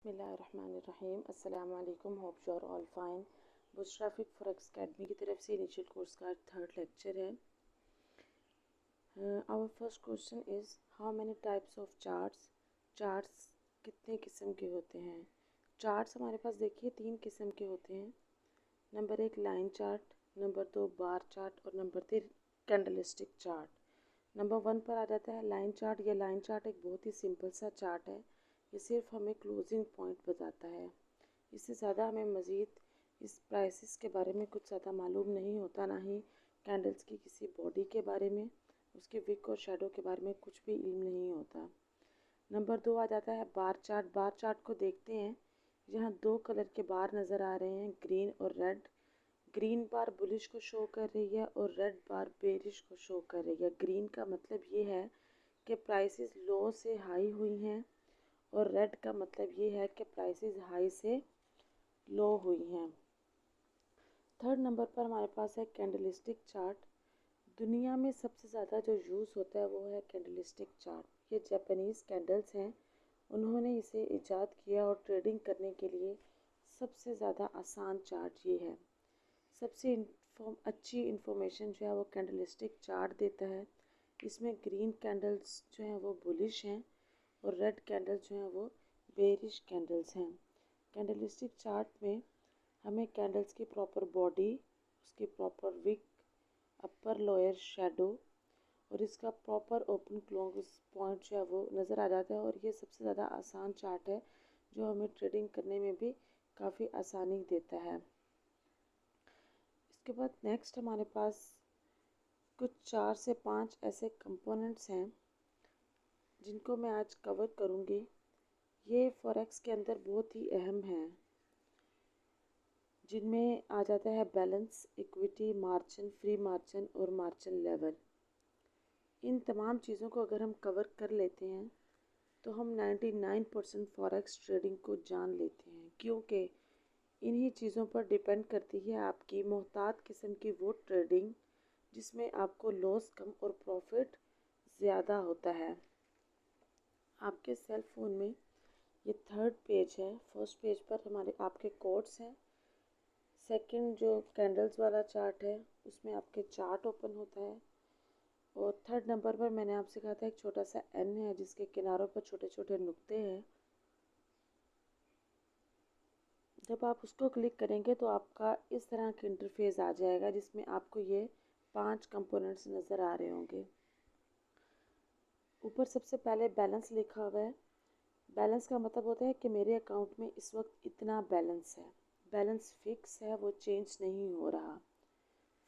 बिस्मिल्लाहिर्रहमानिर्रहीम। अस्सलाम वालेकुम। Hope you are all fine. Bushra forex academy की तरफ से इनिशियल कोर्स का थर्ड लेक्चर है। Our first question is how many types of charts. Charts कितने किस्म के होते हैं। चार्ट्स हमारे पास देखिए 3 किस्म के होते हैं। Number 1 line chart, number 2 bar chart और नंबर 3 कैंडलस्टिक चार्ट। नंबर 1 पर आ जाता है लाइन चार्ट। यह लाइन चार्ट एक बहुत ही सिंपल सा चार्ट है। ये सिर्फ हमें क्लोजिंग पॉइंट बताता है। इससे ज़्यादा हमें मज़ीद इस प्राइसेस के बारे में कुछ ज़्यादा मालूम नहीं होता, ना ही कैंडल्स की किसी बॉडी के बारे में, उसके विक और शेडो के बारे में कुछ भी इल्म नहीं होता। नंबर 2 आ जाता है बार चार्ट। बार चार्ट को देखते हैं, यहाँ 2 कलर के बार नज़र आ रहे हैं, ग्रीन और रेड। ग्रीन बार बुलिश को शो कर रही है और रेड बार बेरिश को शो कर रही है। ग्रीन का मतलब ये है कि प्राइसेस लो से हाई हुई हैं और रेड का मतलब ये है कि प्राइसेस हाई से लो हुई हैं। थर्ड नंबर पर हमारे पास है कैंडलस्टिक चार्ट। दुनिया में सबसे ज़्यादा जो यूज़ होता है वो है कैंडलस्टिक चार्ट। ये जापानीज़ कैंडल्स हैं, उन्होंने इसे ईजाद किया और ट्रेडिंग करने के लिए सबसे ज़्यादा आसान चार्ट ये है। सबसे अच्छी इन्फॉर्मेशन जो है वो कैंडलस्टिक चार्ट देता है। इसमें ग्रीन कैंडल्स जो हैं वो बुलिश हैं और रेड कैंडल्स जो हैं वो बेरिश कैंडल्स हैं। कैंडलस्टिक चार्ट में हमें कैंडल्स की प्रॉपर बॉडी, उसकी proper wick, upper lower shadow और इसका प्रॉपर ओपन क्लोज पॉइंट जो है वो नज़र आ जाता है। और ये सबसे ज़्यादा आसान चार्ट है जो हमें ट्रेडिंग करने में भी काफ़ी आसानी देता है। इसके बाद नेक्स्ट हमारे पास कुछ 4 से 5 ऐसे कंपोनेंट्स हैं जिनको मैं आज कवर करूँगी। ये फॉरेक्स के अंदर बहुत ही अहम हैं, जिनमें आ जाता है balance, equity, margin, free margin और मार्जिन लेवल। इन तमाम चीज़ों को अगर हम कवर कर लेते हैं तो हम 99% फॉरेक्स ट्रेडिंग को जान लेते हैं, क्योंकि इन्हीं चीज़ों पर डिपेंड करती है आपकी मोहतात किस्म की वो ट्रेडिंग जिसमें आपको लॉस कम और प्रॉफिट ज़्यादा होता है। आपके सेल फ़ोन में ये थर्ड पेज है। फर्स्ट पेज पर हमारे आपके कोड्स हैं। सेकंड जो कैंडल्स वाला चार्ट है उसमें आपके चार्ट ओपन होता है। और थर्ड नंबर पर मैंने आपसे कहा था एक छोटा सा एन है जिसके किनारों पर छोटे छोटे नुक्ते हैं। जब आप उसको क्लिक करेंगे तो आपका इस तरह का इंटरफेस आ जाएगा जिसमें आपको ये 5 कंपोनेंट्स नज़र आ रहे होंगे। ऊपर सबसे पहले बैलेंस लिखा हुआ है। बैलेंस का मतलब होता है कि मेरे अकाउंट में इस वक्त इतना बैलेंस है। बैलेंस फिक्स है, वो चेंज नहीं हो रहा।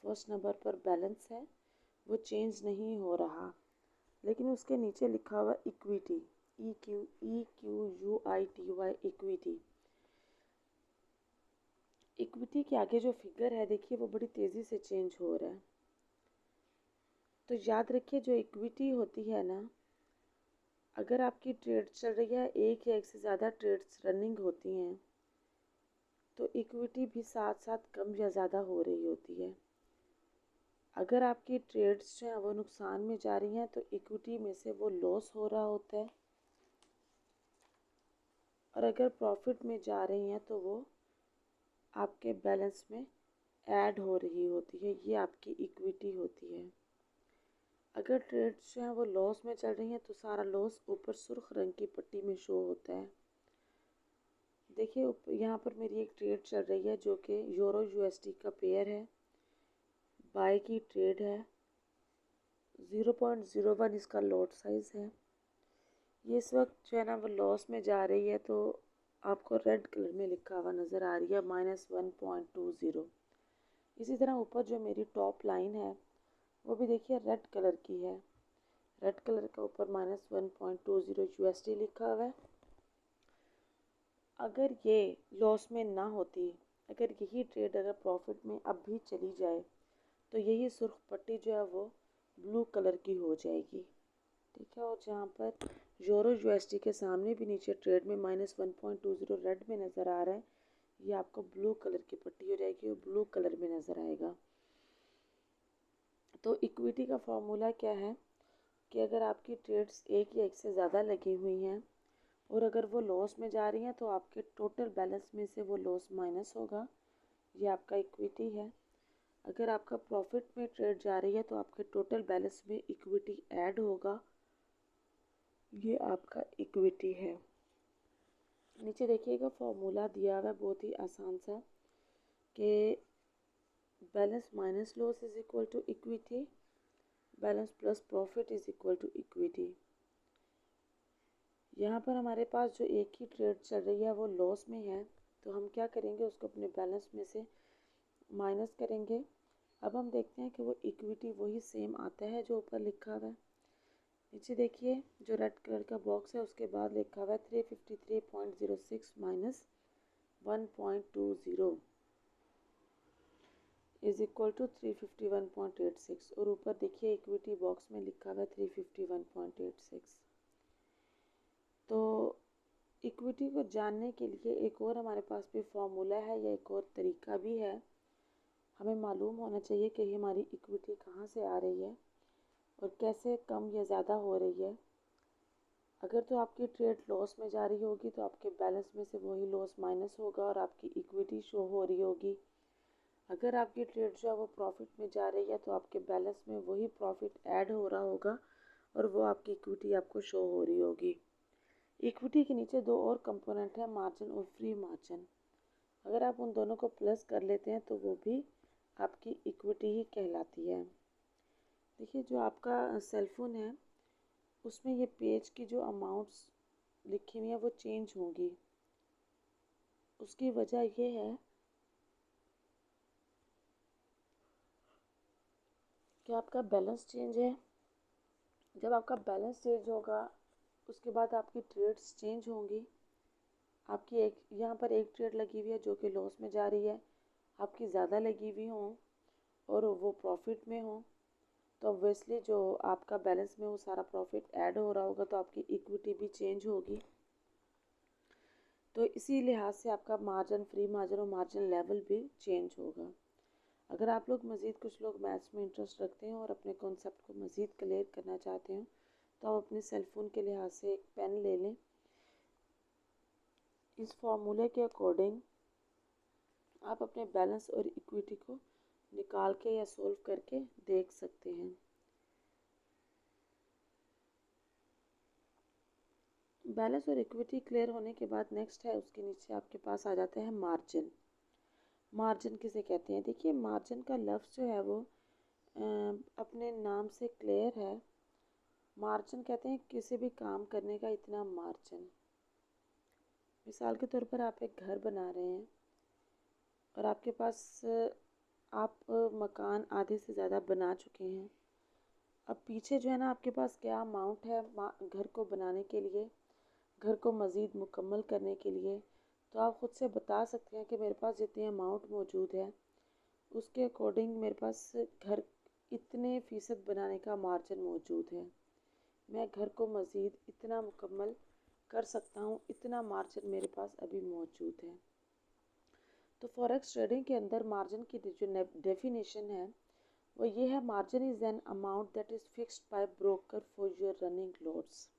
फर्स्ट नंबर पर बैलेंस है, वो चेंज नहीं हो रहा। लेकिन उसके नीचे लिखा हुआ इक्विटी, EQUITY, इक्विटी। इक्विटी के आगे जो फिगर है देखिए वो बड़ी तेज़ी से चेंज हो रहा है। तो याद रखिए जो इक्विटी होती है ना, अगर आपकी ट्रेड चल रही है, एक या एक से ज़्यादा ट्रेड्स रनिंग होती हैं, तो इक्विटी भी साथ साथ कम या ज़्यादा हो रही होती है। अगर आपकी ट्रेड्स जो हैं वो नुकसान में जा रही हैं तो इक्विटी में से वो लॉस हो रहा होता है, और अगर प्रॉफिट में जा रही हैं तो वो आपके बैलेंस में ऐड हो रही होती है। ये आपकी इक्विटी होती है। अगर ट्रेड्स जो हैं वो लॉस में चल रही हैं तो सारा लॉस ऊपर सुर्ख रंग की पट्टी में शो होता है। देखिए यहाँ पर मेरी एक ट्रेड चल रही है जो कि यूरो यूएसडी का पेयर है। बाय की ट्रेड है। 0.01 इसका लॉट साइज़ है। ये इस वक्त जो है ना वो लॉस में जा रही है, तो आपको रेड कलर में लिखा हुआ नज़र आ रही है -1.20। इसी तरह ऊपर जो मेरी टॉप लाइन है वो भी देखिए रेड कलर की है। रेड कलर का ऊपर -1.20 यूएसडी लिखा हुआ है। अगर ये लॉस में ना होती, अगर यही ट्रेड अगर प्रॉफिट में अब भी चली जाए तो यही सुर्ख पट्टी जो है वो ब्लू कलर की हो जाएगी। ठीक है। और जहाँ पर यूरो यूएसडी के सामने भी नीचे ट्रेड में -1.20 रेड में नज़र आ रहा है, ये आपको ब्लू कलर की पट्टी हो जाएगी और ब्लू कलर में नज़र आएगा। तो इक्विटी का फॉर्मूला क्या है कि अगर आपकी ट्रेड्स एक या एक से ज़्यादा लगी हुई हैं और अगर वो लॉस में जा रही हैं तो आपके टोटल बैलेंस में से वो लॉस माइनस होगा, ये आपका इक्विटी है। अगर आपका प्रॉफिट में ट्रेड जा रही है तो आपके टोटल बैलेंस में इक्विटी ऐड होगा, ये आपका इक्विटी है। नीचे देखिएगा फॉर्मूला दिया हुआ है बहुत ही आसान सा कि balance minus loss is equal to equity, balance plus profit is equal to equity. यहाँ पर हमारे पास जो एक ही ट्रेड चल रही है वो लॉस में है, तो हम क्या करेंगे, उसको अपने बैलेंस में से माइनस करेंगे। अब हम देखते हैं कि वो इक्विटी वही सेम आता है जो ऊपर लिखा हुआ है। नीचे देखिए जो रेड कलर का बॉक्स है उसके बाद लिखा हुआ है 353.06 माइनस 1.20 इज इक्वल टू 351.86, और ऊपर देखिए इक्विटी बॉक्स में लिखा हुआ है 351.86। तो इक्विटी को जानने के लिए एक और हमारे पास भी फॉर्मूला है या एक और तरीका भी है। हमें मालूम होना चाहिए कि हमारी इक्विटी कहाँ से आ रही है और कैसे कम या ज़्यादा हो रही है। अगर तो आपकी ट्रेड लॉस में जा रही होगी तो आपके बैलेंस में से वही लॉस माइनस होगा और आपकी इक्विटी शो हो रही होगी। अगर आपकी ट्रेड जो है वो प्रॉफिट में जा रही है तो आपके बैलेंस में वही प्रॉफिट ऐड हो रहा होगा और वो आपकी इक्विटी आपको शो हो रही होगी। इक्विटी के नीचे दो और कंपोनेंट है, मार्जिन और फ्री मार्जिन। अगर आप उन दोनों को प्लस कर लेते हैं तो वो भी आपकी इक्विटी ही कहलाती है। देखिए जो आपका सेलफोन है उसमें ये पेज की जो अमाउंट्स लिखी हुई है वो चेंज होंगी। उसकी वजह ये है कि आपका बैलेंस चेंज है। जब आपका बैलेंस चेंज होगा उसके बाद आपकी ट्रेड्स चेंज होंगी। आपकी एक यहाँ पर एक ट्रेड लगी हुई है जो कि लॉस में जा रही है, आपकी ज़्यादा लगी हुई हों और वो प्रॉफिट में हो तो ऑब्वियसली जो आपका बैलेंस में वो सारा प्रॉफिट ऐड हो रहा होगा तो आपकी इक्विटी भी चेंज होगी। तो इसी लिहाज से आपका मार्जिन, फ्री मार्जिन और मार्जिन लेवल भी चेंज होगा। अगर आप लोग मज़ीद, कुछ लोग मैथ्स में इंटरेस्ट रखते हैं और अपने कॉन्सेप्ट को मज़ीद क्लियर करना चाहते हैं तो आप अपने सेलफोन के लिहाज से एक पेन ले लें। इस फॉर्मूले के अकॉर्डिंग आप अपने बैलेंस और इक्विटी को निकाल के या सोल्व करके देख सकते हैं। बैलेंस और इक्विटी क्लियर होने के बाद नेक्स्ट है उसके नीचे आपके पास आ जाता है मार्जिन। मार्जिन किसे कहते हैं? देखिए मार्जिन का लफ्ज़ जो है वो अपने नाम से क्लियर है। मार्जिन कहते हैं किसी भी काम करने का इतना मार्जिन। मिसाल के तौर पर आप एक घर बना रहे हैं और आपके पास आप मकान आधे से ज़्यादा बना चुके हैं। अब पीछे जो है ना आपके पास क्या अमाउंट है घर को बनाने के लिए, घर को मज़ीद मुकम्मल करने के लिए, तो आप ख़ुद से बता सकते हैं कि मेरे पास जितनी अमाउंट मौजूद है उसके अकॉर्डिंग मेरे पास घर इतने फ़ीसद बनाने का मार्जिन मौजूद है। मैं घर को मज़ीद इतना मुकम्मल कर सकता हूँ, इतना मार्जिन मेरे पास अभी मौजूद है। तो फॉरेक्स ट्रेडिंग के अंदर मार्जिन की जो डेफिनेशन है वो ये है, margin is an amount that is fixed by broker for your running lots.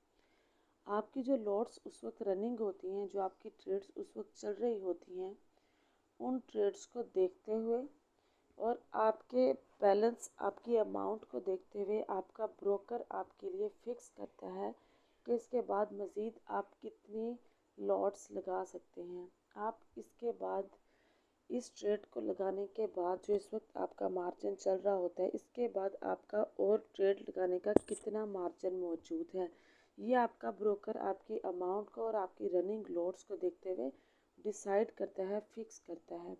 आपकी जो लॉट्स उस वक्त रनिंग होती हैं, जो आपकी ट्रेड्स उस वक्त चल रही होती हैं, उन ट्रेड्स को देखते हुए और आपके बैलेंस, आपकी अमाउंट को देखते हुए आपका ब्रोकर आपके लिए फ़िक्स करता है कि इसके बाद मज़ीद आप कितनी लॉट्स लगा सकते हैं। आप इसके बाद, इस ट्रेड को लगाने के बाद जो इस वक्त आपका मार्जिन चल रहा होता है, इसके बाद आपका और ट्रेड लगाने का कितना मार्जिन मौजूद है, ये आपका ब्रोकर आपकी अमाउंट को और आपकी रनिंग लॉट्स को देखते हुए डिसाइड करता है, फिक्स करता है।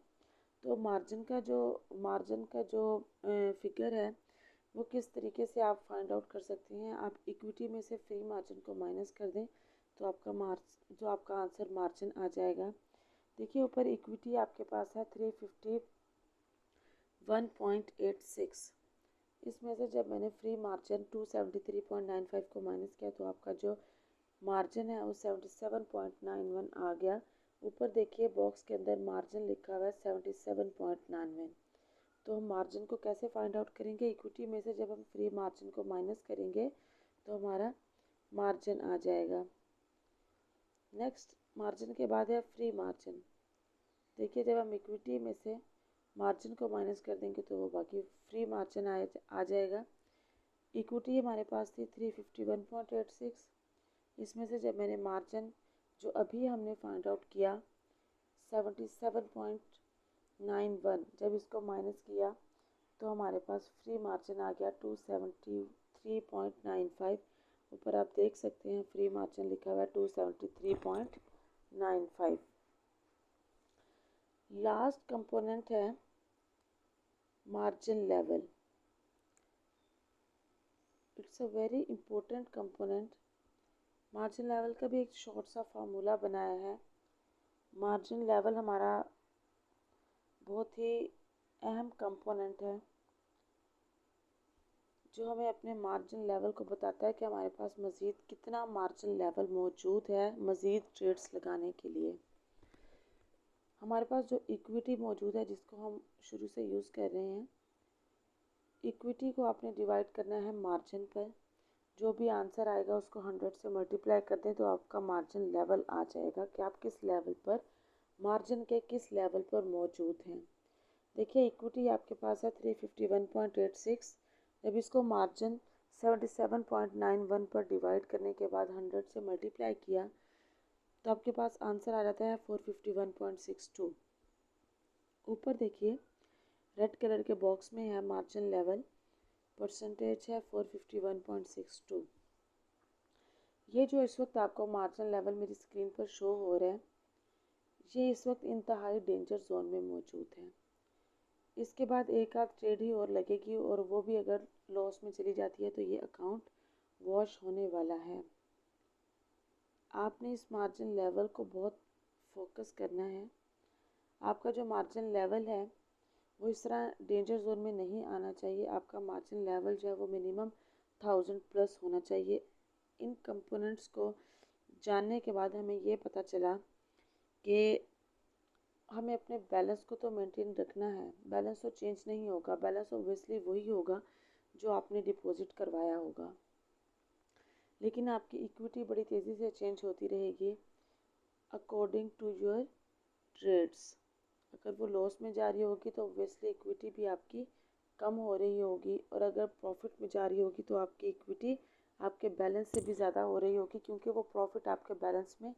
तो मार्जिन का जो फिगर है वो किस तरीके से आप फाइंड आउट कर सकते हैं। आप इक्विटी में से फ्री मार्जिन को माइनस कर दें तो आपका आंसर मार्जिन आ जाएगा। देखिए ऊपर इक्विटी आपके पास है 351.86, इसमें से जब मैंने फ्री मार्जिन 273.95 को माइनस किया तो आपका जो मार्जिन है वो 77.91 आ गया। ऊपर देखिए बॉक्स के अंदर मार्जिन लिखा हुआ है 77.91। तो हम मार्जिन को कैसे फाइंड आउट करेंगे? इक्विटी में से जब हम फ्री मार्जिन को माइनस करेंगे तो हमारा मार्जिन आ जाएगा। नेक्स्ट मार्जिन के बाद है फ्री मार्जिन। देखिए जब हम इक्विटी में से मार्जिन को माइनस कर देंगे तो वो बाकी फ्री मार्जिन आ जाएगा। इक्विटी हमारे पास थी 351.86। इसमें से जब मैंने मार्जिन जो अभी हमने फाइंड आउट किया 77.91, जब इसको माइनस किया तो हमारे पास फ्री मार्जिन आ गया 273.95। ऊपर आप देख सकते हैं फ्री मार्जिन लिखा हुआ है 273.95। लास्ट कंपोनेंट है margin level. It's a very important component. Margin level का भी एक शॉर्ट सा फार्मूला बनाया है। मार्जिन लेवल हमारा बहुत ही अहम कंपोनेंट है जो हमें अपने मार्जिन लेवल को बताता है कि हमारे पास मज़ीद कितना मार्जिन लेवल मौजूद है मज़ीद ट्रेड्स लगाने के लिए। हमारे पास जो इक्विटी मौजूद है जिसको हम शुरू से यूज़ कर रहे हैं, इक्विटी को आपने डिवाइड करना है मार्जिन पर। जो भी आंसर आएगा उसको 100 से मल्टीप्लाई कर दें तो आपका मार्जिन लेवल आ जाएगा कि आप किस लेवल पर, मार्जिन के किस लेवल पर मौजूद हैं। देखिए इक्विटी आपके पास है 351.86। जब इसको मार्जिन 77.91 पर डिवाइड करने के बाद 100 से मल्टीप्लाई किया तो आपके पास आंसर आ जाता है 451.62। ऊपर देखिए रेड कलर के बॉक्स में है मार्जिन लेवल, परसेंटेज है 451.62। ये जो इस वक्त आपको मार्जिन लेवल मेरी स्क्रीन पर शो हो रहा है, ये इस वक्त इंतहाई डेंजर जोन में मौजूद है। इसके बाद एक आध ट्रेड ही और लगेगी और वो भी अगर लॉस में चली जाती है तो ये अकाउंट वॉश होने वाला है। आपने इस मार्जिन लेवल को बहुत फोकस करना है। आपका जो मार्जिन लेवल है वो इस तरह डेंजर जोन में नहीं आना चाहिए। आपका मार्जिन लेवल जो है वो मिनिमम 1000 प्लस होना चाहिए। इन कंपोनेंट्स को जानने के बाद हमें ये पता चला कि हमें अपने बैलेंस को तो मेंटेन रखना है। बैलेंस तो चेंज नहीं होगा, बैलेंस ऑब्वियसली वही होगा जो आपने डिपॉजिट करवाया होगा, लेकिन आपकी इक्विटी बड़ी तेज़ी से चेंज होती रहेगी अकॉर्डिंग टू योर ट्रेड्स। अगर वो लॉस में जा रही होगी तो ऑब्वियसली इक्विटी भी आपकी कम हो रही होगी, और अगर प्रॉफिट में जा रही होगी तो आपकी इक्विटी आपके बैलेंस से भी ज़्यादा हो रही होगी क्योंकि वो प्रॉफिट आपके बैलेंस में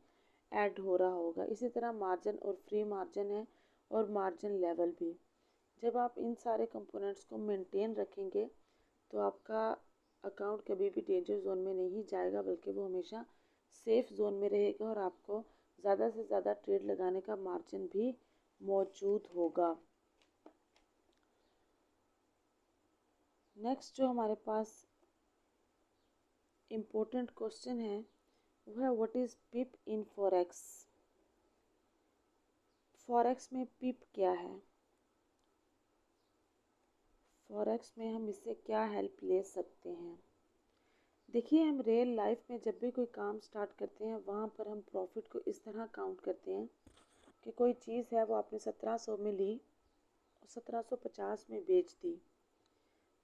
ऐड हो रहा होगा। इसी तरह मार्जिन और फ्री मार्जिन है और मार्जिन लेवल भी। जब आप इन सारे कंपोनेंट्स को मेंटेन रखेंगे तो आपका अकाउंट कभी भी डेंजर जोन में नहीं जाएगा, बल्कि वो हमेशा सेफ जोन में रहेगा और आपको ज़्यादा से ज़्यादा ट्रेड लगाने का मार्जिन भी मौजूद होगा। नेक्स्ट जो हमारे पास इम्पोर्टेंट क्वेश्चन है वो है what is pip in forex. Forex में पिप क्या है, फॉरेक्स में हम इससे क्या हेल्प ले सकते हैं। देखिए हम रियल लाइफ में जब भी कोई काम स्टार्ट करते हैं वहाँ पर हम प्रॉफिट को इस तरह काउंट करते हैं कि कोई चीज़ है वो आपने 1700 में ली और 1750 में बेच दी,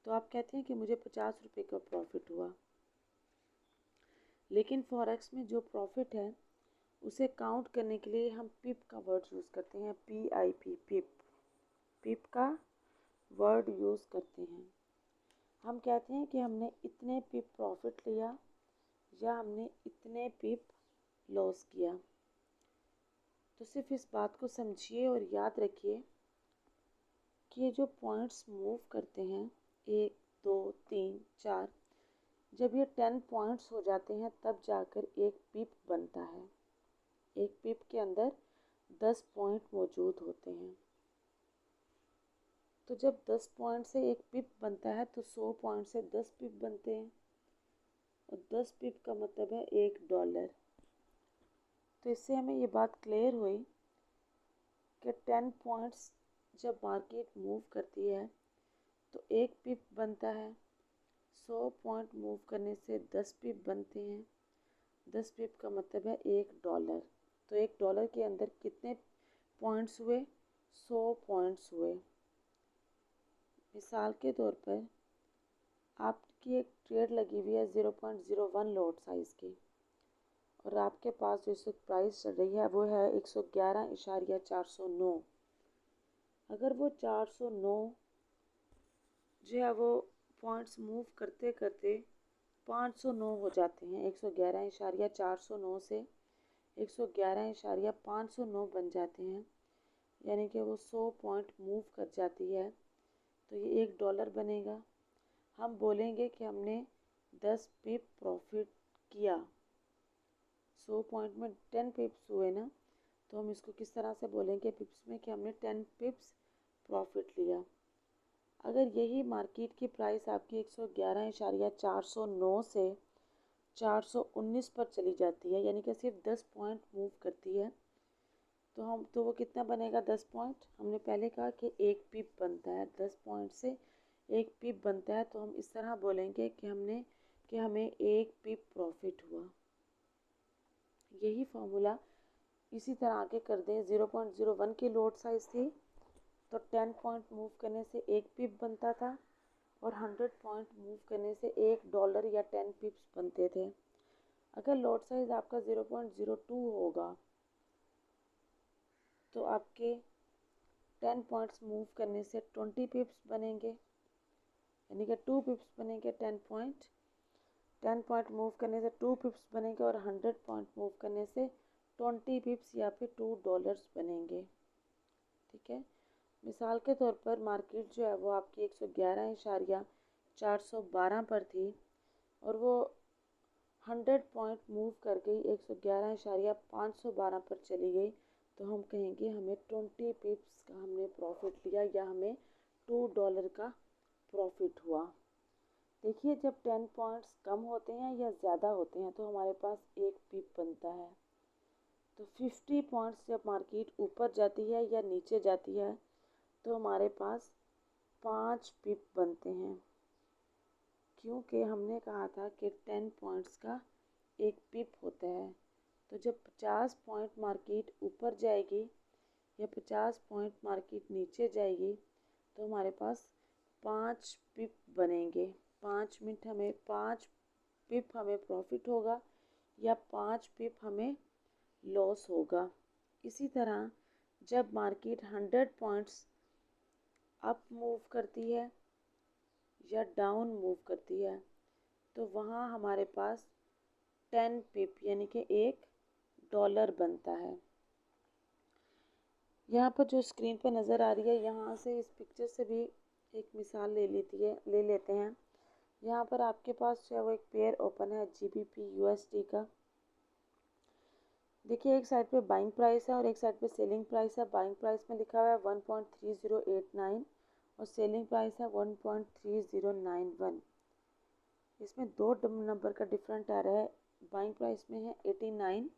तो आप कहते हैं कि मुझे 50 रुपये का प्रॉफिट हुआ। लेकिन फॉरेक्स में जो प्रॉफिट है उसे काउंट करने के लिए हम पिप का वर्ड यूज़ करते हैं, PIP, पिप। पिप का वर्ड यूज़ करते हैं। हम कहते हैं कि हमने इतने पिप प्रॉफिट लिया या हमने इतने पिप लॉस किया। तो सिर्फ इस बात को समझिए और याद रखिए कि ये जो पॉइंट्स मूव करते हैं 1 2 3 4, जब ये 10 पॉइंट्स हो जाते हैं तब जाकर एक पिप बनता है। एक पिप के अंदर 10 पॉइंट मौजूद होते हैं। तो जब 10 पॉइंट से एक पिप बनता है तो 100 पॉइंट से 10 पिप बनते हैं, और 10 पिप का मतलब है $1। तो इससे हमें ये बात क्लियर हुई कि 10 पॉइंट्स जब मार्केट मूव करती है तो एक पिप बनता है, 100 पॉइंट मूव करने से 10 पिप बनते हैं। 10 पिप का मतलब है $1। तो $1 के अंदर कितने पॉइंट्स हुए, 100 पॉइंट्स हुए। मिसाल के तौर पर आपकी एक ट्रेड लगी हुई है 0.01 लॉट साइज़ की, और आपके पास जो इस वक्त प्राइस चल रही है वो है 111.409। अगर वो 409 जो है वो पॉइंट्स मूव करते करते 509 हो जाते हैं, 111.409 से 111.509 बन जाते हैं, यानी कि वो 100 पॉइंट मूव कर जाती है, तो ये $1 बनेगा। हम बोलेंगे कि हमने 10 पिप प्रॉफिट किया। 100 पॉइंट में 10 पिप्स हुए ना, तो हम इसको किस तरह से बोलेंगे पिप्स में कि हमने 10 पिप्स प्रॉफिट लिया। अगर यही मार्केट की प्राइस आपकी 111.409 से 419 पर चली जाती है, यानी कि सिर्फ 10 पॉइंट मूव करती है, तो वो कितना बनेगा? 10 पॉइंट। हमने पहले कहा कि एक पिप बनता है, 10 पॉइंट से एक पिप बनता है, तो हम इस तरह बोलेंगे कि हमें एक पिप प्रॉफिट हुआ। यही फॉर्मूला इसी तरह आगे कर दें। 0.01 की लोड साइज थी, तो 10 पॉइंट मूव करने से एक पिप बनता था, और 100 पॉइंट मूव करने से $1 या 10 पिप्स बनते थे। अगर लॉट साइज आपका 0.02 होगा तो आपके 10 पॉइंट्स मूव करने से 20 पिप्स बनेंगे, यानी कि 2 पिप्स बनेंगे। 10 पॉइंट मूव करने से 2 पिप्स बनेंगे, और 100 पॉइंट मूव करने से 20 पिप्स या फिर $2 बनेंगे। ठीक है, मिसाल के तौर पर मार्केट जो है वो आपकी 111.412 पर थी, और वो 100 पॉइंट मूव कर गई, 111.512 पर चली गई, तो हम कहेंगे हमें 20 पिप्स का हमने प्रॉफिट लिया, या हमें $2 का प्रॉफिट हुआ। देखिए, जब 10 पॉइंट्स कम होते हैं या ज़्यादा होते हैं तो हमारे पास एक पिप बनता है। तो 50 पॉइंट्स जब मार्केट ऊपर जाती है या नीचे जाती है तो हमारे पास 5 पिप बनते हैं, क्योंकि हमने कहा था कि 10 पॉइंट्स का एक पिप होता है। तो जब 50 पॉइंट मार्केट ऊपर जाएगी या 50 पॉइंट मार्केट नीचे जाएगी तो हमारे पास 5 पिप बनेंगे। 5 पिप हमें प्रॉफिट होगा या 5 पिप हमें लॉस होगा। इसी तरह जब मार्केट 100 पॉइंट्स अप मूव करती है या डाउन मूव करती है तो वहाँ हमारे पास 10 पिप यानी कि $1 बनता है। यहाँ पर जो स्क्रीन पर नज़र आ रही है, यहाँ से इस पिक्चर से भी एक मिसाल ले लेते हैं। यहाँ पर आपके पास जो है वो एक पेयर ओपन है GBP USD का। देखिए, एक साइड पे बाइंग प्राइस है और एक साइड पे सेलिंग प्राइस है। बाइंग प्राइस में लिखा हुआ है 1.3089 और सेलिंग प्राइस है 1.3091। इसमें 2 नंबर का डिफरेंट आ रहा है। बाइंग प्राइस में है 89,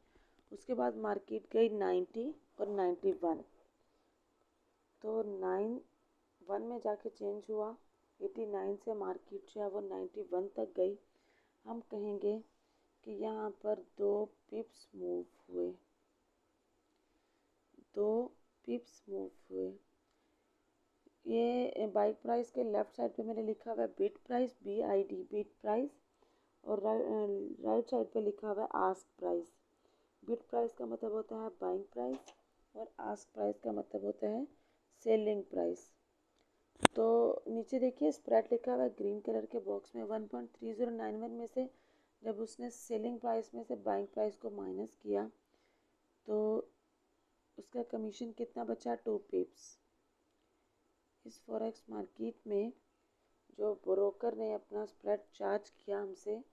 उसके बाद मार्केट गई 90 और 91, तो 91 में जाके चेंज हुआ। 89 से मार्केट जो है वो 91 तक गई। हम कहेंगे कि यहाँ पर 2 पिप्स मूव हुए, 2 पिप्स मूव हुए। ये बाइक प्राइस के लेफ्ट साइड पे मैंने लिखा हुआ है bid price, BID bid price, और राइट साइड पे लिखा हुआ है आस्क प्राइस। बिड प्राइस का मतलब होता है बाइंग प्राइस और आस्क प्राइस का मतलब होता है सेलिंग प्राइस। तो नीचे देखिए स्प्रेड लिखा हुआ है ग्रीन कलर के बॉक्स में। 1.3091 में से जब उसने सेलिंग प्राइस में से बाइंग प्राइस को माइनस किया तो उसका कमीशन कितना बचा? 2 पिप्स। इस फॉरेक्स मार्केट में जो ब्रोकर ने अपना स्प्रेड चार्ज किया हमसे,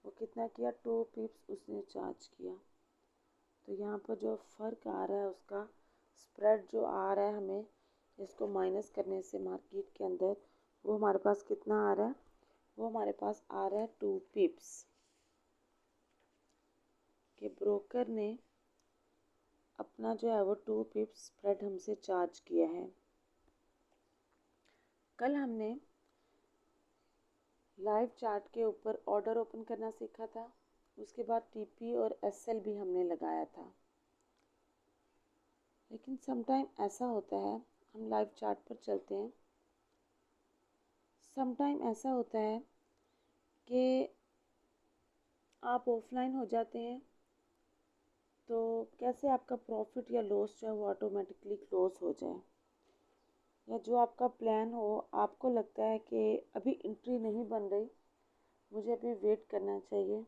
वो कितना किया? 2 पिप्स उसने चार्ज किया। तो यहाँ पर जो फ़र्क आ रहा है, उसका स्प्रेड जो आ रहा है हमें इसको माइनस करने से मार्केट के अंदर, वो हमारे पास कितना आ रहा है? वो हमारे पास आ रहा है 2 पिप्स के ब्रोकर ने अपना जो है वो 2 पिप्स स्प्रेड हमसे चार्ज किया है। कल हमने लाइव चार्ट के ऊपर ऑर्डर ओपन करना सीखा था, उसके बाद TP और SL भी हमने लगाया था। लेकिन समटाइम ऐसा होता है, हम लाइव चार्ट पर चलते हैं, समटाइम ऐसा होता है कि आप ऑफलाइन हो जाते हैं तो कैसे आपका प्रॉफिट या लॉस जो है वो ऑटोमेटिकली क्लोज हो जाए, या जो आपका प्लान हो, आपको लगता है कि अभी एंट्री नहीं बन रही, मुझे अभी वेट करना चाहिए,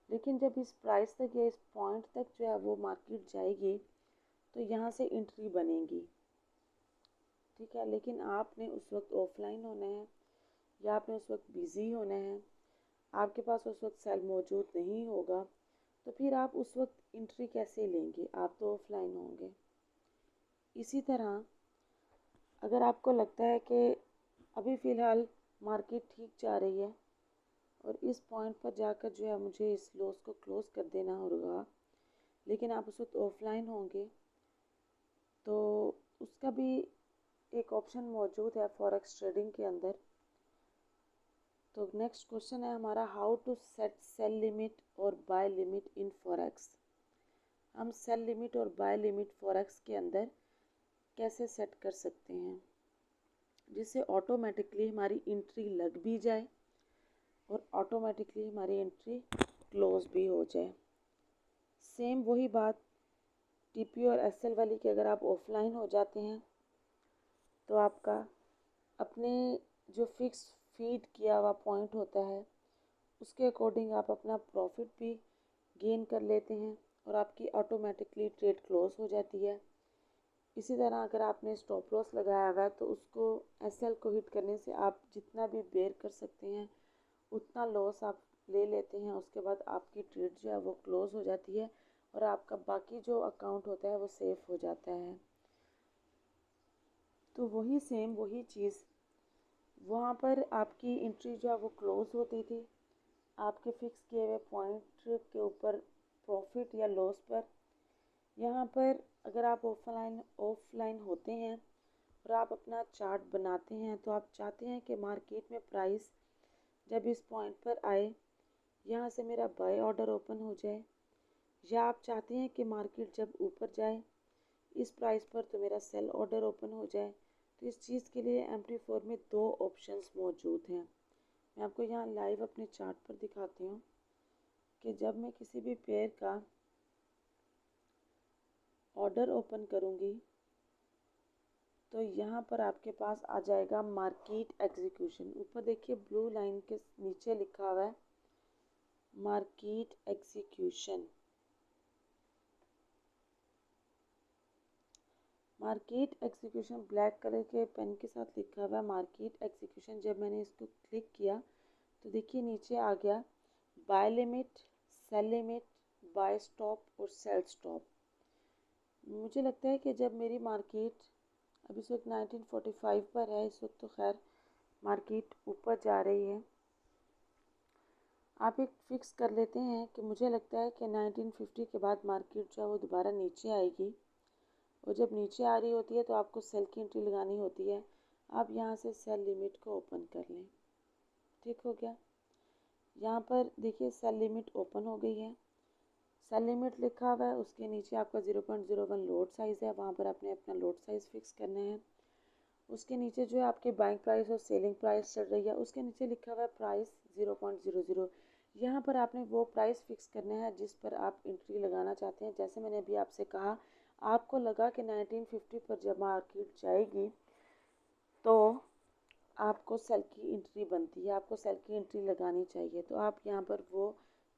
लेकिन जब इस प्राइस तक या इस पॉइंट तक जो है वो मार्केट जाएगी तो यहाँ से एंट्री बनेगी, ठीक है। लेकिन आपने उस वक्त ऑफलाइन होना है या आपने उस वक्त बिज़ी होना है, आपके पास उस वक्त सेल मौजूद नहीं होगा, तो फिर आप उस वक्त एंट्री कैसे लेंगे, आप तो ऑफलाइन होंगे। इसी तरह अगर आपको लगता है कि अभी फ़िलहाल मार्केट ठीक जा रही है और इस पॉइंट पर जाकर जो है मुझे इस लॉस को क्लोज कर देना होगा, लेकिन आप उस वक्त ऑफलाइन होंगे, तो उसका भी एक ऑप्शन मौजूद है फॉरेक्स ट्रेडिंग के अंदर। तो नेक्स्ट क्वेश्चन है हमारा, how to set sell limit और बाय लिमिट इन फॉरेक्स। हम सेल लिमिट और बाय लिमिट फॉरेक्स के अंदर कैसे सेट कर सकते हैं जिससे ऑटोमेटिकली हमारी एंट्री लग भी जाए और ऑटोमेटिकली हमारी एंट्री क्लोज भी हो जाए। सेम वही बात टीपी और एसएल वाली की, अगर आप ऑफलाइन हो जाते हैं तो आपका अपने जो फिक्स फीड किया हुआ पॉइंट होता है उसके अकॉर्डिंग आप अपना प्रॉफिट भी गेन कर लेते हैं और आपकी ऑटोमेटिकली ट्रेड क्लोज हो जाती है। इसी तरह अगर आपने स्टॉप लॉस लगाया हुआ है तो उसको एसएल को हिट करने से आप जितना भी बेयर कर सकते हैं उतना लॉस आप ले लेते हैं, उसके बाद आपकी ट्रेड जो है वो क्लोज हो जाती है और आपका बाकी जो अकाउंट होता है वो सेफ हो जाता है। तो वही सेम वही चीज़ वहाँ पर आपकी एंट्री जो है वो क्लोज होती थी आपके फिक्स किए हुए पॉइंट के ऊपर प्रॉफिट या लॉस पर। यहाँ पर अगर आप ऑफलाइन होते हैं और आप अपना चार्ट बनाते हैं तो आप चाहते हैं कि मार्केट में प्राइस जब इस पॉइंट पर आए यहाँ से मेरा बाय ऑर्डर ओपन हो जाए, या आप चाहते हैं कि मार्केट जब ऊपर जाए इस प्राइस पर तो मेरा सेल ऑर्डर ओपन हो जाए। तो इस चीज़ के लिए MT4 में दो ऑप्शंस मौजूद हैं। मैं आपको यहाँ लाइव अपने चार्ट पर दिखाती हूँ कि जब मैं किसी भी पेयर का ऑर्डर ओपन करूँगी तो यहाँ पर आपके पास आ जाएगा मार्केट एग्जीक्यूशन। ऊपर देखिए ब्लू लाइन के नीचे लिखा हुआ है market execution. Market execution black colour के पेन के साथ लिखा हुआ है मार्केट एग्जीक्यूशन। जब मैंने इसको क्लिक किया तो देखिए नीचे आ गया buy limit, sell limit, buy stop और सेल स्टॉप। मुझे लगता है कि जब मेरी मार्केट अब इस वक्त 1945 पर है, इस वक्त तो खैर मार्केट ऊपर जा रही है, आप एक फ़िक्स कर लेते हैं कि मुझे लगता है कि 1950 के बाद मार्केट जो है वो दोबारा नीचे आएगी और जब नीचे आ रही होती है तो आपको सेल की एंट्री लगानी होती है। आप यहाँ से सेल लिमिट को ओपन कर लें, ठीक हो गया। यहाँ पर देखिए सेल लिमिट ओपन हो गई है, सेल लिमिट लिखा हुआ है, उसके नीचे आपका 0.01 लोड साइज़ है, वहाँ पर आपने अपना लोड साइज़ फिक्स करना है। उसके नीचे जो है आपकी बाइंग प्राइस और सेलिंग प्राइस चल रही है, उसके नीचे लिखा हुआ है प्राइस 0.00। यहाँ पर आपने वो प्राइस फिक्स करना है जिस पर आप एंट्री लगाना चाहते हैं। जैसे मैंने अभी आपसे कहा, आपको लगा कि 1950 पर जब मार्केट जाएगी तो आपको सेल की एंट्री बनती है, आपको सेल की एंट्री लगानी चाहिए, तो आप यहाँ पर वो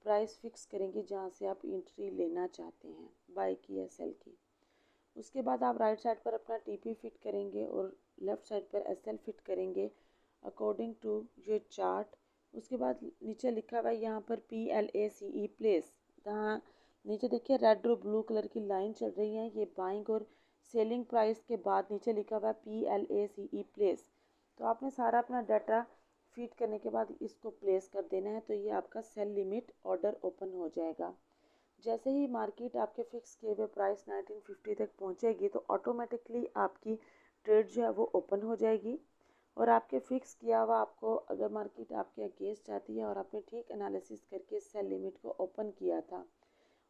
प्राइस फिक्स करेंगे जहाँ से आप एंट्री लेना चाहते हैं, बाय की या सेल की। उसके बाद आप राइट साइड पर अपना टीपी फिट करेंगे और लेफ़्ट साइड पर एसएल फिट करेंगे अकॉर्डिंग टू योर चार्ट। उसके बाद नीचे लिखा हुआ है यहाँ पर PLACE प्लेस, यहाँ नीचे देखिए रेड और ब्लू कलर की लाइन चल रही है, ये बाइंग और सेलिंग प्राइस के बाद नीचे लिखा हुआ है PLACE प्लेस। तो आपने सारा अपना डाटा फीड करने के बाद इसको प्लेस कर देना है, तो ये आपका सेल लिमिट ऑर्डर ओपन हो जाएगा। जैसे ही मार्केट आपके फिक्स किए हुए प्राइस 1950 तक पहुंचेगी तो ऑटोमेटिकली आपकी ट्रेड जो है वो ओपन हो जाएगी और आपके फिक्स किया हुआ, आपको अगर मार्केट आपके अगेंस्ट जाती है और आपने ठीक एनालिसिस करके सेल लिमिट को ओपन किया था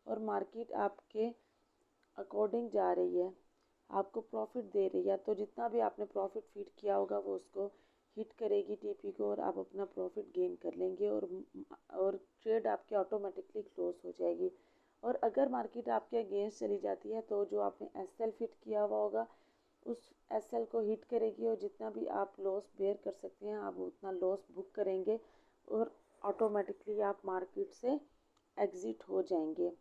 और मार्केट आपके अकॉर्डिंग जा रही है, आपको प्रॉफिट दे रही है, तो जितना भी आपने प्रॉफिट फीड किया होगा वो उसको हिट करेगी टीपी को और आप अपना प्रॉफिट गेन कर लेंगे और ट्रेड आपकी ऑटोमेटिकली क्लोज हो जाएगी। और अगर मार्केट आपके अगेंस्ट चली जाती है तो जो आपने एसएल फिट किया हुआ होगा उस एसएल को हिट करेगी और जितना भी आप लॉस बेयर कर सकते हैं आप उतना लॉस बुक करेंगे और ऑटोमेटिकली आप मार्केट से एग्जिट हो जाएंगे।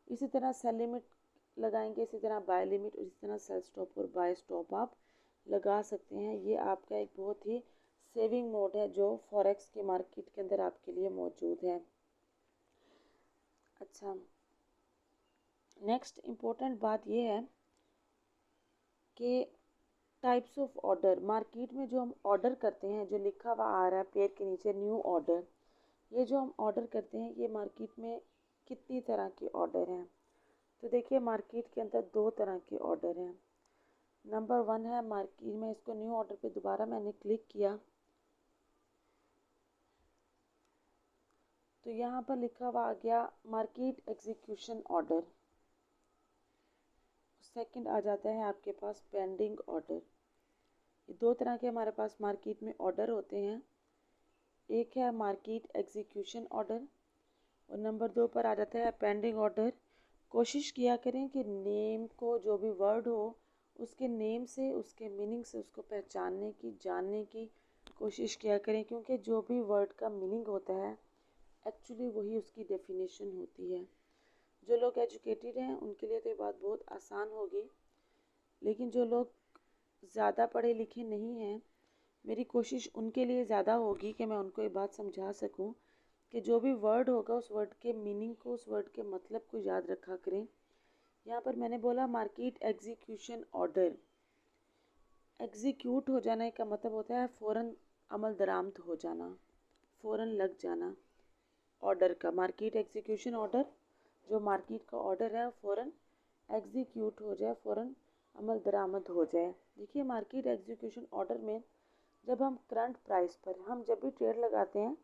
इसी तरह सेल लिमिट लगाएंगे, इसी तरह बाय लिमिट, इसी तरह सेल स्टॉप और बाय स्टॉप आप लगा सकते हैं। ये आपका एक बहुत ही सेविंग मोड है जो फॉरेक्स की मार्केट के अंदर आपके लिए मौजूद है। अच्छा, नेक्स्ट इम्पोर्टेंट बात ये है कि टाइप्स ऑफ ऑर्डर। मार्केट में जो हम ऑर्डर करते हैं, जो लिखा हुआ आ रहा है पेड़ के नीचे न्यू ऑर्डर, ये जो हम ऑर्डर करते हैं ये मार्केट में कितनी तरह के ऑर्डर हैं? तो देखिए मार्केट के अंदर दो तरह के ऑर्डर हैं। नंबर 1 है मार्केट में, इसको न्यू ऑर्डर पे दोबारा मैंने क्लिक किया तो यहाँ पर लिखा हुआ आ गया मार्केट एग्जीक्यूशन ऑर्डर। सेकंड आ जाता है आपके पास पेंडिंग ऑर्डर। ये दो तरह के हमारे पास मार्केट में ऑर्डर होते हैं, एक है मार्केट एग्जीक्यूशन ऑर्डर और नंबर 2 पर आ जाता है पेंडिंग ऑर्डर। कोशिश किया करें कि नेम को, जो भी वर्ड हो उसके नेम से, उसके मीनिंग से उसको पहचानने की, जानने की कोशिश किया करें, क्योंकि जो भी वर्ड का मीनिंग होता है एक्चुअली वही उसकी डेफिनेशन होती है। जो लोग एजुकेटेड हैं उनके लिए तो ये बात बहुत आसान होगी, लेकिन जो लोग ज़्यादा पढ़े लिखे नहीं हैं, मेरी कोशिश उनके लिए ज़्यादा होगी कि मैं उनको ये बात समझा सकूं कि जो भी वर्ड होगा उस वर्ड के मीनिंग को, उस वर्ड के मतलब को याद रखा करें। यहाँ पर मैंने बोला मार्केट एग्जीक्यूशन ऑर्डर। एग्जीक्यूट हो जाने का मतलब होता है फ़ौरन अमल दरामद हो जाना, फ़ौरन लग जाना ऑर्डर का। मार्केट एग्जीक्यूशन ऑर्डर, जो मार्केट का ऑर्डर है फ़ौरन एग्जीक्यूट हो जाए, फ़ौरन अमल दरामद हो जाए। देखिए मार्केट एग्जीक्यूशन ऑर्डर में जब हम करंट प्राइस पर, हम जब भी ट्रेड लगाते हैं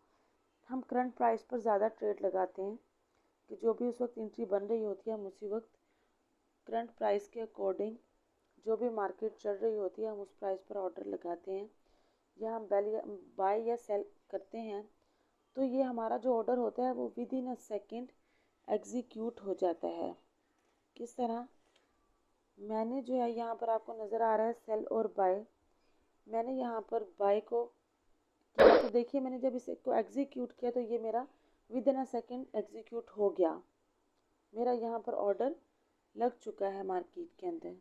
हम करंट प्राइस पर ज़्यादा ट्रेड लगाते हैं कि जो भी उस वक्त एंट्री बन रही होती है हम उसी वक्त करंट प्राइस के अकॉर्डिंग जो भी मार्केट चल रही होती है हम उस प्राइस पर ऑर्डर लगाते हैं या हम बाय या सेल करते हैं। तो ये हमारा जो ऑर्डर होता है वो with in a second execute हो जाता है। किस तरह? मैंने जो है यहाँ पर आपको नज़र आ रहा है सेल और बाय, मैंने यहाँ पर बाय को किया तो देखिए मैंने जब इसे को एग्जीक्यूट किया तो ये मेरा with in a second execute हो गया, मेरा यहाँ पर ऑर्डर लग चुका है मार्केट के अंदर।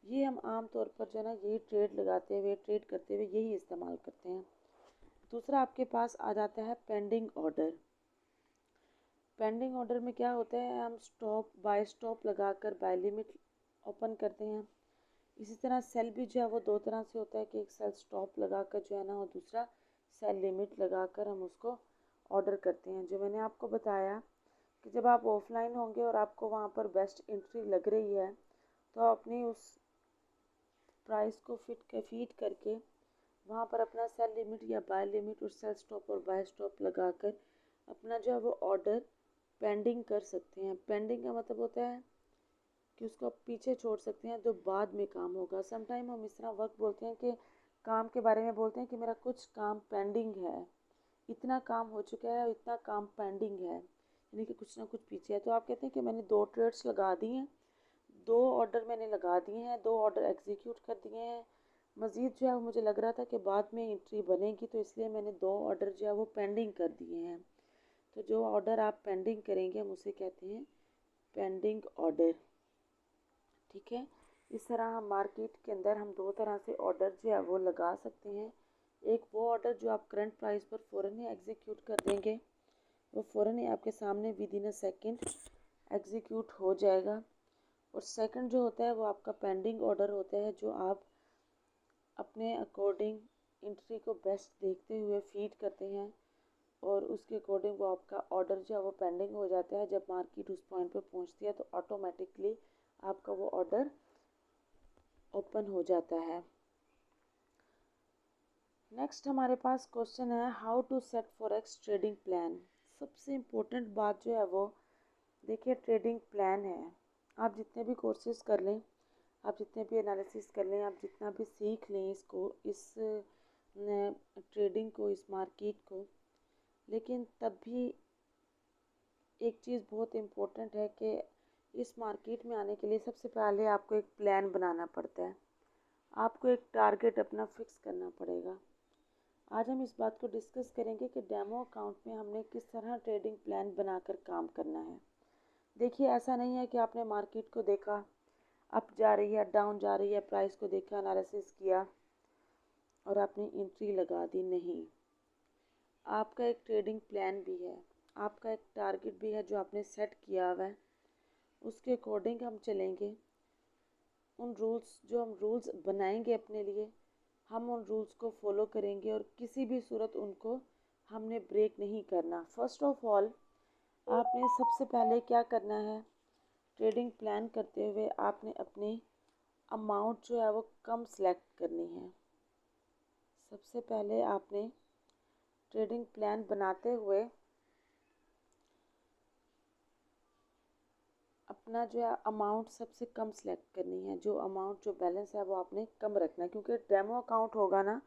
ये हम आम तौर पर जो है ना यही ट्रेड लगाते हुए, ट्रेड करते हुए यही इस्तेमाल करते हैं। दूसरा आपके पास आ जाता है पेंडिंग ऑर्डर। पेंडिंग ऑर्डर में क्या होता है, हम स्टॉप बाय स्टॉप लगाकर बाय लिमिट ओपन करते हैं। इसी तरह सेल भी जो है वो दो तरह से होता है कि एक सेल स्टॉप लगाकर जो है ना और दूसरा सेल लिमिट लगाकर हम उसको ऑर्डर करते हैं। जो मैंने आपको बताया कि जब आप ऑफलाइन होंगे और आपको वहाँ पर बेस्ट एंट्री लग रही है तो आप अपनी उस प्राइस को फीड करके वहाँ पर अपना सेल लिमिट या बाय लिमिट और सेल स्टॉप और बाय स्टॉप लगाकर अपना जो है वो ऑर्डर पेंडिंग कर सकते हैं। पेंडिंग का मतलब होता है कि उसको आप पीछे छोड़ सकते हैं तो बाद में काम होगा। समटाइम हम इस तरह वर्क बोलते हैं कि काम के बारे में बोलते हैं कि मेरा कुछ काम पेंडिंग है, इतना काम हो चुका है और इतना काम पेंडिंग है, यानी कि कुछ ना कुछ पीछे है। तो आप कहते हैं कि मैंने 2 ट्रेड्स लगा दी हैं, 2 ऑर्डर मैंने लगा दिए हैं, 2 ऑर्डर एग्जीक्यूट कर दिए हैं, मज़ीद जो है मुझे लग रहा था कि बाद में एंट्री बनेगी तो इसलिए मैंने 2 ऑर्डर जो है वो पेंडिंग कर दिए हैं। तो जो ऑर्डर आप पेंडिंग करेंगे हम उसे कहते हैं पेंडिंग ऑर्डर। ठीक है, इस तरह हम मार्केट के अंदर हम 2 तरह से ऑर्डर जो है वो लगा सकते हैं। एक वो ऑर्डर जो आप करंट प्राइस पर फ़ौरन ही एग्जीक्यूट कर देंगे, वो फ़ौरन ही आपके सामने with in a second execute हो जाएगा। और सेकंड जो होता है वो आपका पेंडिंग ऑर्डर होता है, जो आप अपने अकॉर्डिंग एंट्री को बेस्ट देखते हुए फीड करते हैं और उसके अकॉर्डिंग वो आपका ऑर्डर जो है वो पेंडिंग हो जाता है। जब मार्केट उस पॉइंट पर पहुंचती है तो ऑटोमेटिकली आपका वो ऑर्डर ओपन हो जाता है। नेक्स्ट हमारे पास क्वेश्चन है how to set forex trading plan. सबसे इम्पोर्टेंट बात जो है वो देखिए ट्रेडिंग प्लान है। आप जितने भी कोर्सेज कर लें, आप जितने भी एनालिसिस कर लें, आप जितना भी सीख लें इसको, इस ट्रेडिंग को, इस मार्केट को, लेकिन तब भी एक चीज़ बहुत इम्पोर्टेंट है कि इस मार्केट में आने के लिए सबसे पहले आपको एक प्लान बनाना पड़ता है, आपको एक टारगेट अपना फिक्स करना पड़ेगा। आज हम इस बात को डिस्कस करेंगे कि डेमो अकाउंट में हमने किस तरह ट्रेडिंग प्लान बनाकर काम करना है। देखिए, ऐसा नहीं है कि आपने मार्केट को देखा, अप जा रही है, डाउन जा रही है, प्राइस को देखा, एनालिसिस किया और आपने एंट्री लगा दी। नहीं, आपका एक ट्रेडिंग प्लान भी है, आपका एक टारगेट भी है जो आपने सेट किया हुआ है। उसके अकॉर्डिंग हम चलेंगे। उन रूल्स जो हम रूल्स बनाएंगे अपने लिए, हम उन रूल्स को फॉलो करेंगे और किसी भी सूरत उनको हमने ब्रेक नहीं करना। फर्स्ट ऑफ ऑल, आपने सबसे पहले क्या करना है, ट्रेडिंग प्लान करते हुए आपने अपनी अमाउंट जो है वो कम सेलेक्ट करनी है। सबसे पहले आपने ट्रेडिंग प्लान बनाते हुए अपना जो है अमाउंट सबसे कम सेलेक्ट करनी है। जो अमाउंट जो बैलेंस है वो आपने कम रखना है, क्योंकि डेमो अकाउंट होगा ना,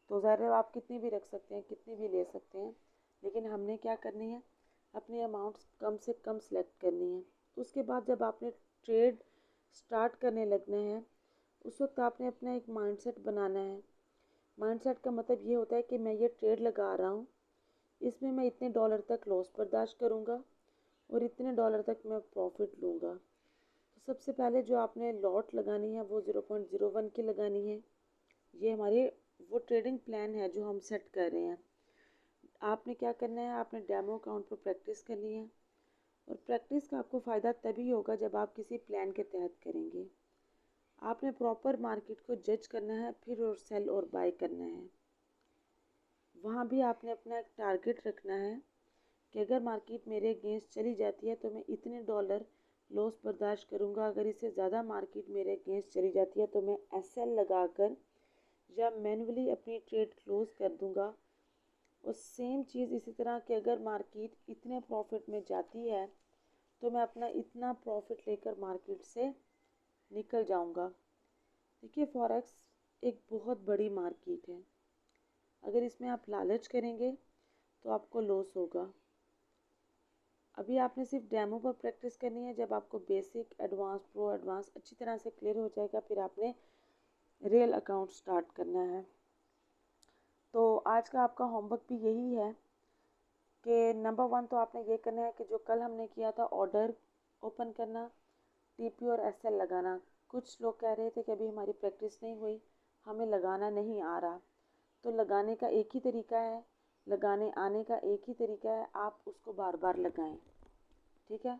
तो ज़ाहिर है आप कितनी भी रख सकते हैं, कितनी भी ले सकते हैं, लेकिन हमने क्या करनी है, अपनी अमाउंट कम से कम सेलेक्ट करनी है। उसके बाद जब आपने ट्रेड स्टार्ट करने लगना है, उस वक्त आपने अपना एक माइंडसेट बनाना है। माइंडसेट का मतलब ये होता है कि मैं ये ट्रेड लगा रहा हूँ, इसमें मैं इतने डॉलर तक लॉस बर्दाश्त करूँगा और इतने डॉलर तक मैं प्रॉफिट लूँगा। तो सबसे पहले जो आपने लॉट लगानी है वो 0.01 की लगानी है। ये हमारे वो ट्रेडिंग प्लान है जो हम सेट कर रहे हैं। आपने क्या करना है, आपने डेमो अकाउंट पर प्रैक्टिस करनी है और प्रैक्टिस का आपको फ़ायदा तभी होगा जब आप किसी प्लान के तहत करेंगे। आपने प्रॉपर मार्केट को जज करना है, फिर और सेल और बाय करना है। वहाँ भी आपने अपना एक टारगेट रखना है कि अगर मार्केट मेरे अगेंस्ट चली जाती है तो मैं इतने डॉलर लॉस बर्दाश्त करूँगा, अगर इससे ज़्यादा मार्केट मेरे अगेंस्ट चली जाती है तो मैं एसएल लगाकर या मैन्युअली अपनी ट्रेड क्लोज कर दूँगा। और सेम चीज़ इसी तरह कि अगर मार्केट इतने प्रॉफिट में जाती है तो मैं अपना इतना प्रॉफिट लेकर मार्केट से निकल जाऊँगा। देखिए, फॉरेक्स एक बहुत बड़ी मार्केट है, अगर इसमें आप लालच करेंगे तो आपको लॉस होगा। अभी आपने सिर्फ डेमो पर प्रैक्टिस करनी है। जब आपको बेसिक, एडवांस, प्रो, एडवांस अच्छी तरह से क्लियर हो जाएगा, फिर आपने रियल अकाउंट स्टार्ट करना है। तो आज का आपका होमवर्क भी यही है कि नंबर 1 तो आपने ये करना है कि जो कल हमने किया था, ऑर्डर ओपन करना, टीपी और एसएल लगाना। कुछ लोग कह रहे थे कि अभी हमारी प्रैक्टिस नहीं हुई, हमें लगाना नहीं आ रहा। तो लगाने का एक ही तरीका है, लगाने आने का एक ही तरीका है, आप उसको बार बार लगाएं। ठीक है,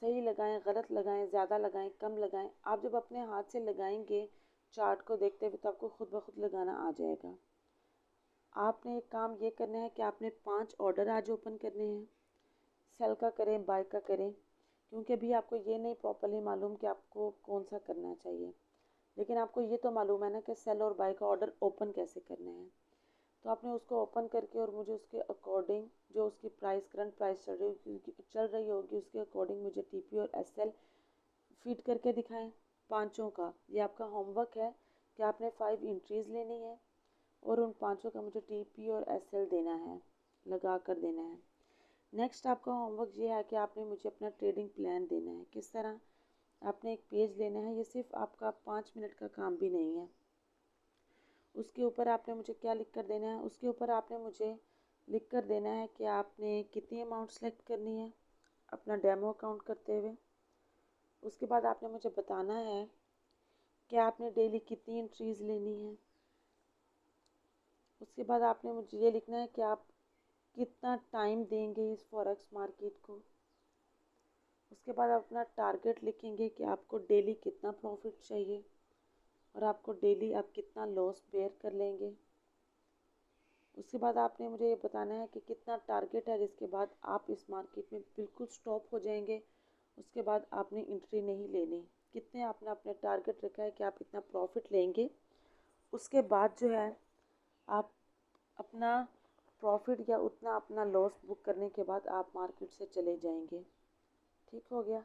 सही लगाएं, गलत लगाएं, ज़्यादा लगाएं, कम लगाएं। आप जब अपने हाथ से लगाएंगे चार्ट को देखते हुए तो आपको खुद ब खुद लगाना आ जाएगा। आपने एक काम ये करना है कि आपने 5 ऑर्डर आज ओपन करने हैं। सेल का करें, बाय का करें, क्योंकि अभी आपको ये नहीं प्रॉपरली मालूम कि आपको कौन सा करना चाहिए, लेकिन आपको ये तो मालूम है ना कि सेल और बाय का ऑर्डर ओपन कैसे करने हैं। तो आपने उसको ओपन करके और मुझे उसके अकॉर्डिंग जो उसकी प्राइस, करंट प्राइस चल रही होगी उसके अकॉर्डिंग मुझे टीपी और एसएल फीड करके दिखाएं, पांचों का। ये आपका होमवर्क है कि आपने 5 एंट्रीज लेनी है और उन पांचों का मुझे टीपी और एसएल देना है, लगा कर देना है। नेक्स्ट आपका होमवर्क ये है कि आपने मुझे अपना ट्रेडिंग प्लान देना है। किस तरह, आपने एक पेज लेना है, ये सिर्फ आपका 5 मिनट का काम भी नहीं है। उसके ऊपर आपने मुझे क्या लिख कर देना है, उसके ऊपर आपने मुझे लिख कर देना है कि आपने कितनी अमाउंट सेलेक्ट करनी है अपना डेमो अकाउंट करते हुए। उसके बाद आपने मुझे बताना है कि आपने डेली कितनी एंट्रीज लेनी है। उसके बाद आपने मुझे ये लिखना है कि आप कितना टाइम देंगे इस फॉरेक्स मार्केट को। उसके बाद आप अपना टारगेट लिखेंगे कि आपको डेली कितना प्रॉफिट चाहिए और आपको डेली आप कितना लॉस बेयर कर लेंगे। उसके बाद आपने मुझे ये बताना है कि कितना टारगेट है जिसके बाद आप इस मार्केट में बिल्कुल स्टॉप हो जाएंगे। उसके बाद आपने एंट्री नहीं लेनी। कितने आपने अपने टारगेट रखा है कि आप इतना प्रॉफिट लेंगे, उसके बाद जो है आप अपना प्रॉफिट या उतना अपना लॉस बुक करने के बाद आप मार्केट से चले जाएंगे। ठीक हो गया।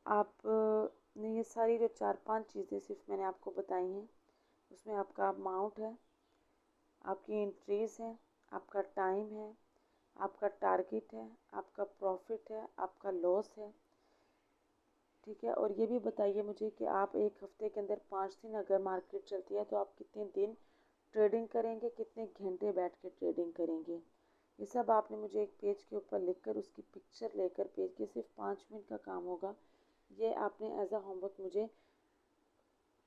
आप ने ये सारी जो 4-5 चीज़ें सिर्फ मैंने आपको बताई हैं, उसमें आपका अमाउंट है, आपकी एंट्रीज़ हैं, आपका टाइम है, आपका टारगेट है, आपका प्रॉफिट है, आपका लॉस है, ठीक है। और ये भी बताइए मुझे कि आप एक हफ्ते के अंदर 5 दिन अगर मार्केट चलती है तो आप कितने दिन ट्रेडिंग करेंगे, कितने घंटे बैठ के ट्रेडिंग करेंगे। ये सब आपने मुझे एक पेज के ऊपर लिखकर उसकी पिक्चर लेकर पेज के सिर्फ 5 मिनट का काम होगा। ये आपने एज अ होमवर्क मुझे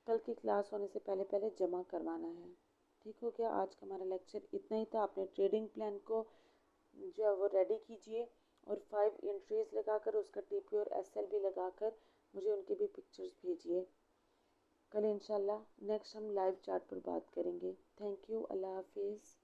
कल की क्लास होने से पहले पहले जमा करवाना है। ठीक हो गया, आज का हमारा लेक्चर इतना ही था। अपने ट्रेडिंग प्लान को जो है वो रेडी कीजिए और 5 एंट्रीज लगाकर उसका टीपी और एसएल भी लगाकर मुझे उनके भी पिक्चर्स भेजिए। कल इंशाल्लाह नेक्स्ट हम लाइव चार्ट पर बात करेंगे। थैंक यू, अल्लाह हाफिज़।